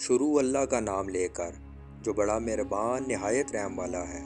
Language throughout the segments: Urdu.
شروع اللہ کا نام لے کر، جو بڑا مہربان نہایت رحم والا ہے۔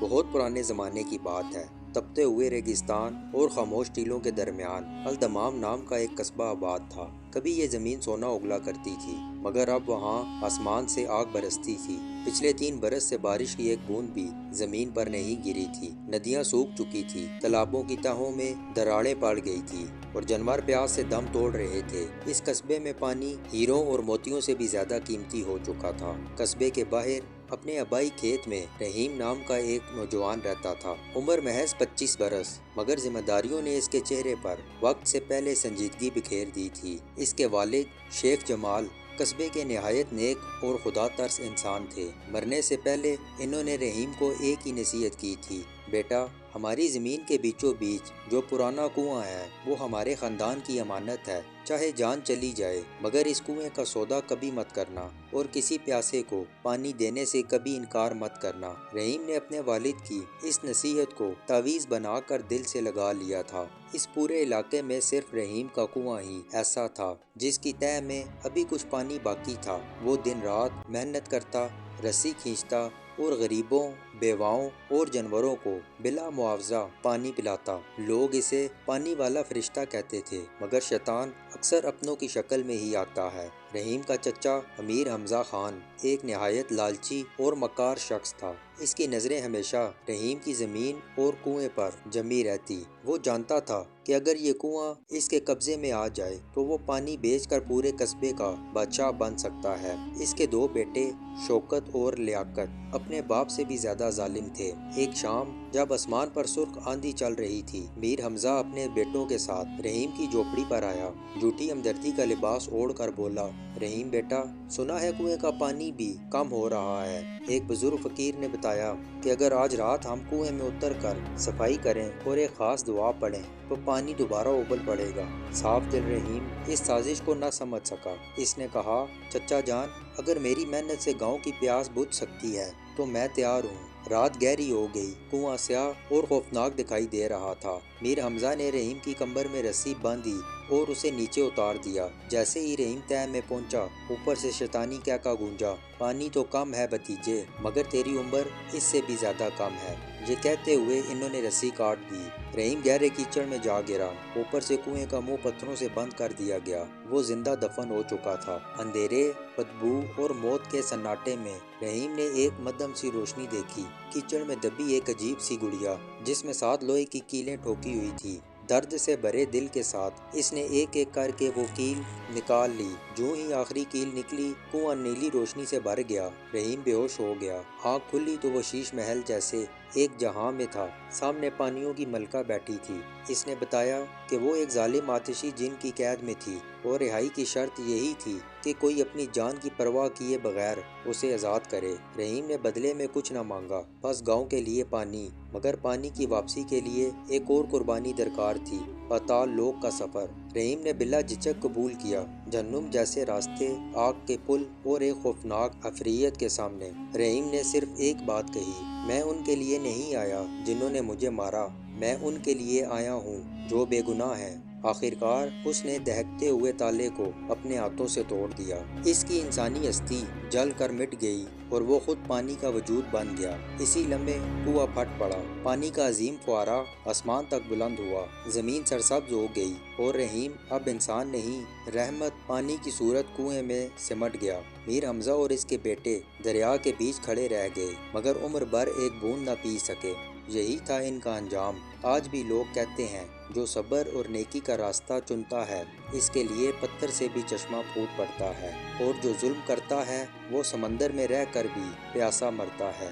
بہت پرانے زمانے کی بات ہے، تپتے ہوئے ریگستان اور خاموش ٹیلوں کے درمیان الدمام نام کا ایک قصبہ آباد تھا۔ کبھی یہ زمین سونا اگلا کرتی تھی، مگر اب وہاں آسمان سے آگ برستی تھی۔ پچھلے 3 برس سے بارش کی ایک بوند بھی زمین پر نہیں گری تھی۔ ندیاں سوکھ چکی تھی، تالابوں کی تہوں میں دراڑیں پڑ گئی تھی اور جانور پیاس سے دم توڑ رہے تھے۔ اس قصبے میں پانی ہیروں اور موتیوں سے بھی زیادہ قیمتی ہو چکا تھا۔ قصبے کے باہر اپنے آبائی کھیت میں رحیم نام کا ایک نوجوان رہتا تھا۔ عمر محض 25 برس، مگر ذمہ داریوں نے اس کے چہرے پر وقت سے پہلے سنجیدگی بکھیر دی تھی۔ اس کے والد شیخ جمال قصبے کے نہایت نیک اور خدا ترس انسان تھے۔ مرنے سے پہلے انہوں نے رحیم کو ایک ہی نصیحت کی تھی: بیٹا، ہماری زمین کے بیچوں بیچ جو پرانا کنواں ہے وہ ہمارے خاندان کی امانت ہے۔ چاہے جان چلی جائے مگر اس کنویں کا سودا کبھی مت کرنا، اور کسی پیاسے کو پانی دینے سے کبھی انکار مت کرنا۔ رحیم نے اپنے والد کی اس نصیحت کو تعویذ بنا کر دل سے لگا لیا تھا۔ اس پورے علاقے میں صرف رحیم کا کنواں ہی ایسا تھا جس کی تہہ میں ابھی کچھ پانی باقی تھا۔ وہ دن رات محنت کرتا، رسی کھینچتا اور غریبوں، بیواؤں اور جانوروں کو بلا معاوضہ پانی پلاتا۔ لوگ اسے پانی والا فرشتہ کہتے تھے، مگر شیطان اکثر اپنوں کی شکل میں ہی آتا ہے۔ رحیم کا چچا امیر حمزہ خان ایک نہایت لالچی اور مکار شخص تھا۔ اس کی نظریں ہمیشہ رحیم کی زمین اور کنویں پر جمی رہتی۔ وہ جانتا تھا کہ اگر یہ کنواں اس کے قبضے میں آ جائے تو وہ پانی بیچ کر پورے قصبے کا بادشاہ بن سکتا ہے۔ اس کے 2 بیٹے شوکت اور لیاقت اپنے باپ سے بھی زیادہ ظالم تھے۔ ایک شام جب آسمان پر سرخ آندھی چل رہی تھی، میر حمزہ اپنے بیٹوں کے ساتھ رحیم کی جھوپڑی پر آیا۔ جھوٹی ہمدردی کا لباس اوڑھ کر بولا: رحیم بیٹا، سنا ہے کنویں کا پانی بھی کم ہو رہا ہے۔ ایک بزرگ فقیر نے بتایا کہ اگر آج رات ہم کنویں میں اتر کر صفائی کریں اور ایک خاص دعا پڑھیں تو پانی دوبارہ ابل پڑے گا۔ صاف دل رحیم اس سازش کو نہ سمجھ سکا۔ اس نے کہا: چچا جان، اگر میری محنت سے گاؤں کی پیاس بجھ سکتی ہے تو میں تیار ہوں۔ رات گہری ہو گئی، کنواں سیاہ اور خوفناک دکھائی دے رہا تھا۔ میر حمزہ نے رحیم کی کمر میں رسی باندھی اور اسے نیچے اتار دیا۔ جیسے ہی رحیم تہہ میں پہنچا، اوپر سے شیطانی کہکا گونجا: پانی تو کم ہے بھتیجے، مگر تیری عمر اس سے بھی زیادہ کم ہے۔ یہ کہتے ہوئے انہوں نے رسی کاٹ دی۔ رحیم گہرے کیچڑ میں جا گرا۔ اوپر سے کنویں کا منہ پتھروں سے بند کر دیا گیا۔ وہ زندہ دفن ہو چکا تھا۔ اندھیرے، بدبو اور موت کے سناٹے میں رحیم نے ایک مدھم سی روشنی دیکھی۔ کیچڑ میں دبی ایک عجیب سی گڑیا جس میں 7 لوہے کی کیلیں ٹھوکی ہوئی تھی۔ درد سے بھرے دل کے ساتھ اس نے ایک ایک کر کے وہ کیل نکال لی۔ جوں ہی آخری کیل نکلی، کنواں نیلی روشنی سے بھر گیا۔ رحیم بے ہوش ہو گیا۔ آنکھ کھلی تو وہ شیش محل جیسے ایک جہاں میں تھا۔ سامنے پانیوں کی ملکہ بیٹھی تھی۔ اس نے بتایا کہ وہ ایک ظالم آتشی جن کی قید میں تھی اور رہائی کی شرط یہی تھی کہ کوئی اپنی جان کی پرواہ کیے بغیر اسے آزاد کرے۔ رحیم نے بدلے میں کچھ نہ مانگا، بس گاؤں کے لیے پانی، مگر پانی کی واپسی کے لیے ایک اور قربانی درکار تھی: پاتال لوک کا سفر۔ رحیم نے بلا جھجک قبول کیا۔ جہنم جیسے راستے، آگ کے پل اور ایک خوفناک عفریت کے سامنے رحیم نے صرف ایک بات کہی: میں ان کے لیے نہیں آیا جنہوں نے مجھے مارا، میں ان کے لیے آیا ہوں جو بے گناہ ہیں۔ آخرکار اس نے دہکتے ہوئے تالے کو اپنے ہاتھوں سے توڑ دیا۔ اس کی انسانی ہستی جل کر مٹ گئی اور وہ خود پانی کا وجود بن گیا۔ اسی لمحے کنواں پھٹ پڑا۔ پانی کا عظیم فوارہ آسمان تک بلند ہوا۔ زمین سرسبز ہو گئی اور رحیم اب انسان نہیں، رحمت پانی کی صورت کنویں میں سمٹ گیا۔ میر حمزہ اور اس کے بیٹے دریا کے بیچ کھڑے رہ گئے، مگر عمر بھر ایک بوند نہ پی سکے۔ یہی تھا ان کا انجام۔ آج بھی لوگ کہتے ہیں: جو صبر اور نیکی کا راستہ چنتا ہے اس کے لیے پتھر سے بھی چشمہ پھوٹ پڑتا ہے، اور جو ظلم کرتا ہے وہ سمندر میں رہ کر بھی پیاسا مرتا ہے۔